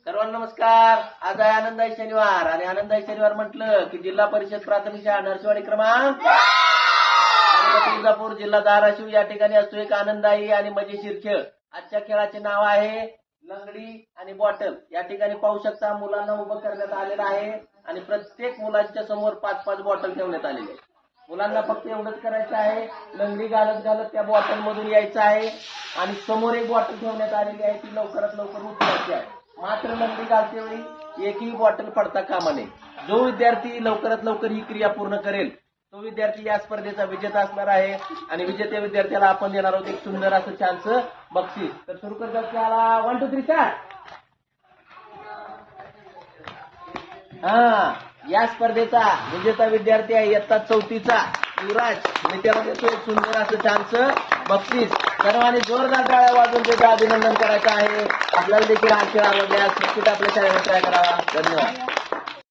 सर्वांना नमस्कार. आज आहे आनंदाई शनिवार आणि आनंदाई शनिवार म्हटलं की जिल्हा परिषद प्राथमिक शाळा नरसिंहवाडी क्रमांक तुळजापूर जिल्हा धाराशिव या ठिकाणी असतो एक आनंदाई आणि मजेशीर खेळ. आजच्या खेळाचे नाव आहे लंगडी आणि बॉटल. या ठिकाणी पाहू शकता मुलांना उभं करण्यात आलेलं आहे आणि प्रत्येक मुलांच्या समोर 5-5 बॉटल ठेवण्यात आलेले आहे. मुलांना फक्त एवढंच करायचं आहे, लंगडी घालत घालत त्या बॉटल मधून यायचं आहे आणि समोर एक बॉटल ठेवण्यात आलेली आहे ती लवकरात लवकर उचलायची आहे. मात्र लंगडी घालते वेळी एकही बॉटल पडता कामा नये. जो विद्यार्थी लवकरात लवकर ही क्रिया पूर्ण करेल तो विद्यार्थी या स्पर्धेचा विजेता असणार आहे आणि विजेत्या विद्यार्थ्याला आपण देणार आहोत एक सुंदर असं छानसं बक्षीस. तर सुरू करतात त्याला 1 2 3 स्टार्ट. या स्पर्धेचा विजेता विद्यार्थी आहे इयत्ता 4थीचा युवराज. मी त्याला देतो एक सुंदर असं छानसं बक्षीस. सर्वांनी जोरदार टाळ्या वाजवून त्याचं अभिनंदन करायचं आहे. आपल्याला देखील हा खेळ आवडल्यास नक्कीच आपल्या चॅनलला ट्राय करावा. धन्यवाद.